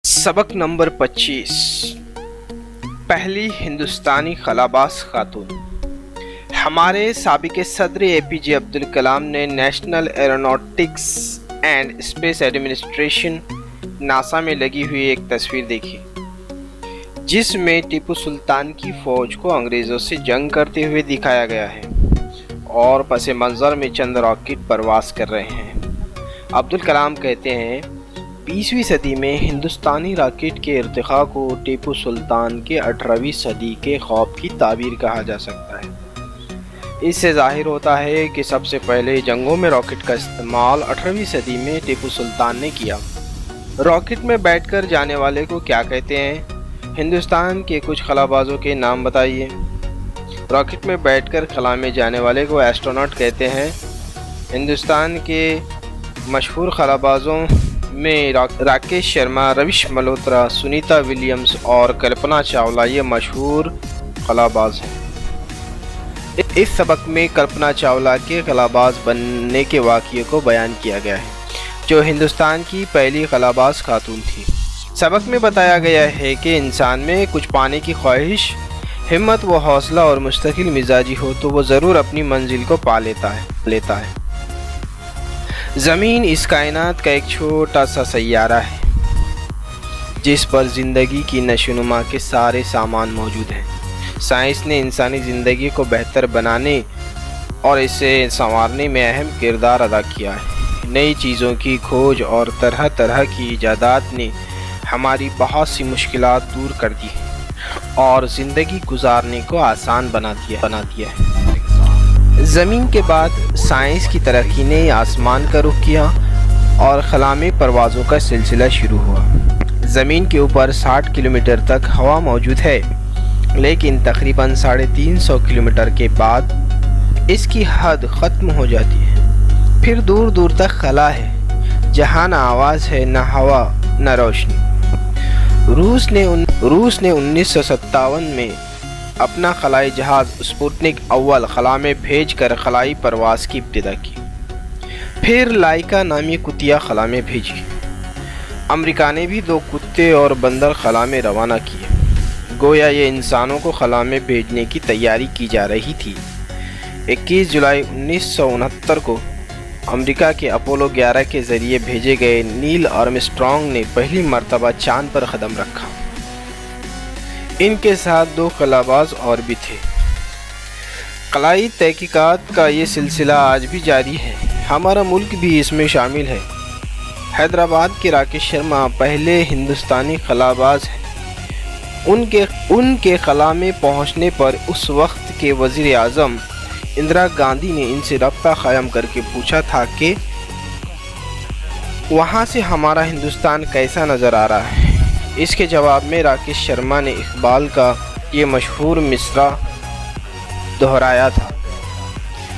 सबक नंबर 25। पहली हिंदुस्तानी खलाबाज खातून। हमारे साबिक़ सदर APJ अब्दुल कलाम ने national aeronautics and space administration NASA में लगी हुई एक तस्वीर देखी जिसमें टीपू सुल्तान की फ़ौज को अंग्रेज़ों से जंग करते हुए दिखाया गया है और पस मंज़र में चंद रॉकेट परवास कर रहे हैं। अब्दुल कलाम कहते हैं 20वीं सदी में हिंदुस्तानी रॉकेट के इर्तिक़ा को टीपू सुल्तान के 18वीं सदी के ख्वाब की ताबीर कहा जा सकता है। इससे ज़ाहिर होता है कि सबसे पहले जंगों में रॉकेट का इस्तेमाल 18वीं सदी में टीपू सुल्तान ने किया। रॉकेट में बैठकर जाने वाले को क्या कहते हैं? हिंदुस्तान के कुछ खलाबाजों के नाम बताइए। रॉकेट में बैठकर खला में जाने वाले को एस्ट्रोनॉट कहते हैं। हिंदुस्तान के मशहूर खलाबाजों में राकेश शर्मा, रविश मल्होत्रा, सुनीता विलियम्स और कल्पना चावला ये मशहूर खलाबाज हैं। इस सबक में कल्पना चावला के खलाबाज बनने के वाक़ये को बयान किया गया है जो हिंदुस्तान की पहली खलाबाज खातून थी। सबक में बताया गया है कि इंसान में कुछ पाने की ख्वाहिश, हिम्मत व हौसला और मुस्तकिल मिजाजी हो तो वो ज़रूर अपनी मंजिल को पा लेता है। ज़मीन इस कायनात का एक छोटा सा सैयारा है जिस पर ज़िंदगी की नशोनुमा के सारे सामान मौजूद हैं। साइंस ने इंसानी ज़िंदगी को बेहतर बनाने और इसे संवारने में अहम किरदार अदा किया है। नई चीज़ों की खोज और तरह तरह की इजादात ने हमारी बहुत सी मुश्किलात दूर कर दी है और ज़िंदगी गुजारने को आसान बना दिया है। ज़मीन के बाद साइंस की तरक्की ने आसमान का रुख किया और खला में परवाज़ों का सिलसिला शुरू हुआ। ज़मीन के ऊपर 60 किलोमीटर तक हवा मौजूद है, लेकिन तकरीबन 350 किलोमीटर के बाद इसकी हद ख़त्म हो जाती है। फिर दूर दूर तक खला है जहाँ न आवाज़ है, न हवा, न रोशनी। रूस ने 1957 में अपना खलाई जहाज़ स्पुतनिक अव्वल खला में भेजकर खलाई परवाज़ की इब्तिदा की। फिर लाइका नामी कुतिया खला में भेजी। अमेरिका ने भी 2 कुत्ते और बंदर खला में रवाना किए। गोया ये इंसानों को खला में भेजने की तैयारी की जा रही थी। 21 जुलाई 1969 को अमेरिका के अपोलो 11 के ज़रिए भेजे गए नील आर्मस्ट्रॉन्ग ने पहली मर्तबा चाँद पर कदम रखा। इनके साथ 2 खलाबाज और भी थे। खलाई तहकीकात का ये सिलसिला आज भी जारी है। हमारा मुल्क भी इसमें शामिल है। हैदराबाद के राकेश शर्मा पहले हिंदुस्तानी खलाबाज हैं। उनके खला में पहुँचने पर उस वक्त के वज़ीर आज़म इंदिरा गांधी ने इनसे रब्ता क़ायम करके पूछा था कि वहाँ से हमारा हिंदुस्तान कैसा नज़र आ रहा है। इसके जवाब में राकेश शर्मा ने इकबाल का ये मशहूर मिसरा दोहराया था,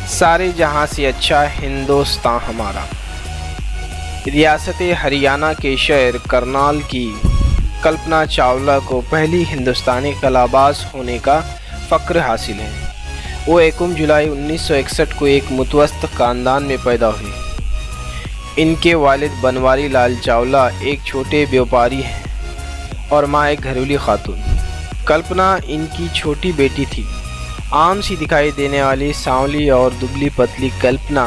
सारे जहाँ से अच्छा हिंदुस्तान हमारा। रियासत हरियाणा के शहर करनाल की कल्पना चावला को पहली हिंदुस्तानी खलाबाज होने का फ़ख्र हासिल है। वो 1 जुलाई 1961 को एक मुतवस्सत ख़ानदान में पैदा हुई। इनके वालिद बनवारी लाल चावला एक छोटे व्यापारी हैं और माँ एक घरेलू खातून। कल्पना इनकी छोटी बेटी थी। आम सी दिखाई देने वाली सांवली और दुबली पतली कल्पना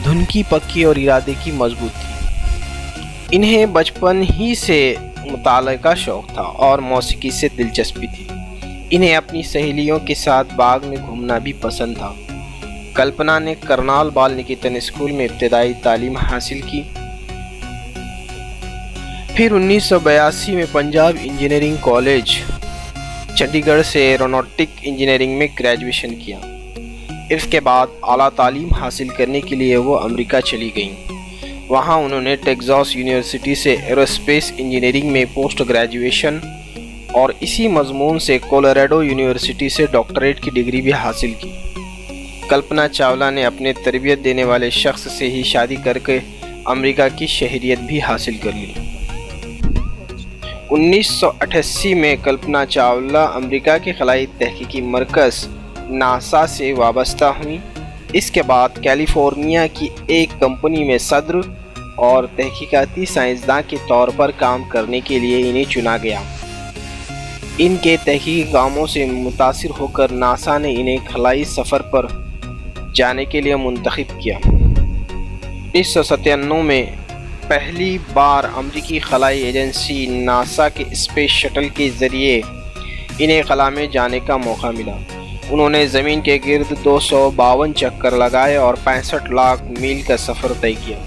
धुनकी, पक्की और इरादे की मजबूत थी। इन्हें बचपन ही से मुताले का शौक़ था और मौसीकी से दिलचस्पी थी। इन्हें अपनी सहेलियों के साथ बाग में घूमना भी पसंद था। कल्पना ने करनाल बाल निकेतन स्कूल में इब्तदाई तालीम हासिल की। फिर 1982 में पंजाब इंजीनियरिंग कॉलेज चंडीगढ़ से एरोनॉटिक इंजीनियरिंग में ग्रेजुएशन किया। इसके बाद आला तालीम हासिल करने के लिए वो अमेरिका चली गईं। वहाँ उन्होंने टेक्सास यूनिवर्सिटी से एरोस्पेस इंजीनियरिंग में पोस्ट ग्रेजुएशन और इसी मजमून से कोलोराडो यूनिवर्सिटी से डॉक्टरेट की डिग्री भी हासिल की। कल्पना चावला ने अपने तरबियत देने वाले शख्स से ही शादी करके अमेरिका की शहरियत भी हासिल कर ली। 1988 में कल्पना चावला अमेरिका के खलाई तहकीकी मरकज़ नासा से वाबस्ता हुई। इसके बाद कैलिफोर्निया की एक कंपनी में सदर اور تحقیقاتی سائنسداں کے طور پر کام کرنے کے لیے انہیں چنا گیا۔ ان کے تحقیقی کاموں سے متاثر ہو کر ناسا نے انہیں خلائی سفر پر جانے کے لیے منتخب کیا۔ 1997 میں پہلی بار امریکی خلائی ایجنسی ناسا کے اسپیس شٹل کے ذریعے انہیں خلا میں جانے کا موقع ملا۔ انہوں نے زمین کے گرد 252 چکر لگائے اور 65 لاکھ میل کا سفر طے کیا۔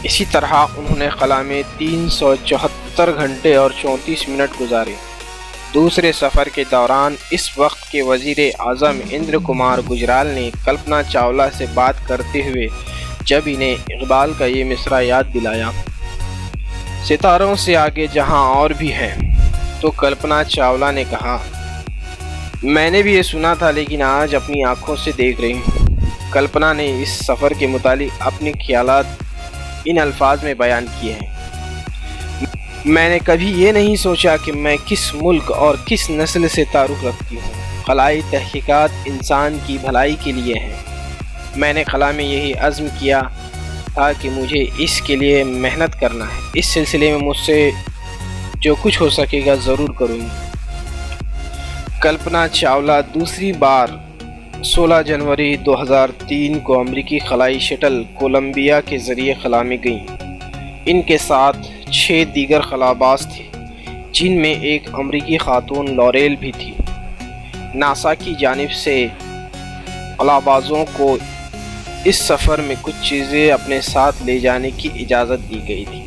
اسی طرح انہوں نے خلا میں 374 گھنٹے اور 34 منٹ گزارے۔ دوسرے سفر کے دوران اس وقت کے وزیر اعظم اندر کمار گجرال نے کلپنا چاولہ سے بات کرتے ہوئے جب انہیں اقبال کا یہ مصرع یاد دلایا، ستاروں سے آگے جہاں اور بھی ہے، تو کلپنا چاولہ نے کہا، میں نے بھی یہ سنا تھا لیکن آج اپنی آنکھوں سے دیکھ رہی ہوں۔ کلپنا نے اس سفر کے متعلق اپنے خیالات ان الفاظ میں بیان کیے ہیں، میں نے کبھی یہ نہیں سوچا کہ میں کس ملک اور کس نسل سے تعلق رکھتی ہوں۔ خلائی تحقیقات انسان کی بھلائی کے لیے ہیں۔ میں نے خلا میں یہی عزم کیا تھا کہ مجھے اس کے لیے محنت کرنا ہے۔ اس سلسلے میں مجھ سے جو کچھ ہو سکے گا ضرور کروں گی۔ کلپنا چاولہ دوسری بار 16 جنوری 2003 کو امریکی خلائی شٹل کولمبیا کے ذریعے خلا میں گئیں۔ ان کے ساتھ 6 دیگر خلاباز تھے، جن میں ایک امریکی خاتون لوریل بھی تھی۔ ناسا کی جانب سے خلابازوں کو اس سفر میں کچھ چیزیں اپنے ساتھ لے جانے کی اجازت دی گئی تھی۔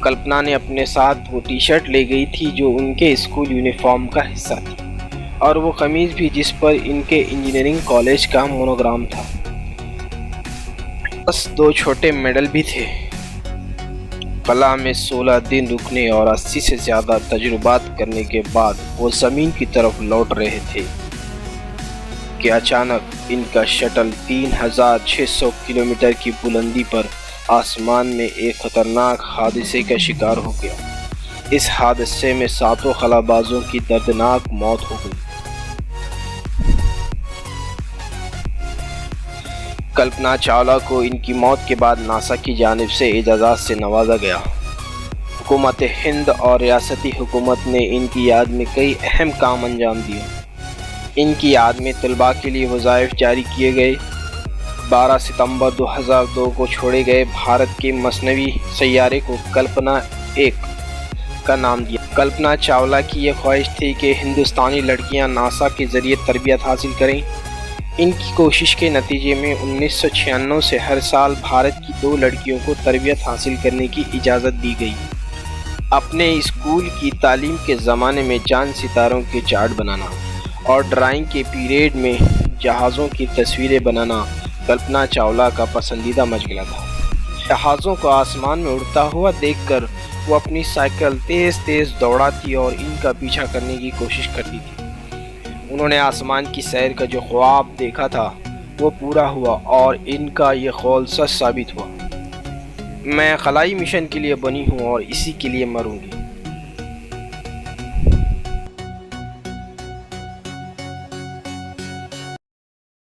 کلپنا نے اپنے ساتھ وہ ٹی شرٹ لے گئی تھی جو ان کے اسکول یونیفارم کا حصہ تھی، اور وہ قمیض بھی جس پر ان کے انجینئرنگ کالج کا مونوگرام تھا۔ بس 2 چھوٹے میڈل بھی تھے۔ خلا میں 16 دن رکنے اور 80 سے زیادہ تجربات کرنے کے بعد وہ زمین کی طرف لوٹ رہے تھے کہ اچانک ان کا شٹل 3600 کلومیٹر کی بلندی پر آسمان میں ایک خطرناک حادثے کا شکار ہو گیا۔ اس حادثے میں 7 خلابازوں کی دردناک موت ہو گئی۔ کلپنا چاولہ کو ان کی موت کے بعد ناسا کی جانب سے اعزازات سے نوازا گیا۔ حکومت ہند اور ریاستی حکومت نے ان کی یاد میں کئی اہم کام انجام دیے۔ ان کی یاد میں طلباء کے لیے وظائف جاری کیے گئے۔ 12 ستمبر 2002 کو چھوڑے گئے بھارت کے مصنوعی سیارے کو کلپنا 1 کا نام دیا۔ کلپنا چاولہ کی یہ خواہش تھی کہ ہندوستانی لڑکیاں ناسا کے ذریعے تربیت حاصل کریں۔ ان کی کوشش کے نتیجے میں 1996 سے ہر سال بھارت کی 2 لڑکیوں کو تربیت حاصل کرنے کی اجازت دی گئی۔ اپنے اسکول کی تعلیم کے زمانے میں چاند ستاروں کے چارٹ بنانا اور ڈرائنگ کے پیریڈ میں جہازوں کی تصویریں بنانا کلپنا چاولہ کا پسندیدہ مشغلہ تھا۔ جہازوں کو آسمان میں اڑتا ہوا دیکھ کر وہ اپنی سائیکل تیز تیز دوڑاتی اور ان کا پیچھا کرنے کی کوشش کرتی تھی۔ انہوں نے آسمان کی سیر کا جو خواب دیکھا تھا وہ پورا ہوا اور ان کا یہ قول سچ ثابت ہوا۔ میں خلائی مشن کے لیے بنی ہوں اور اسی کے لیے مروں گی۔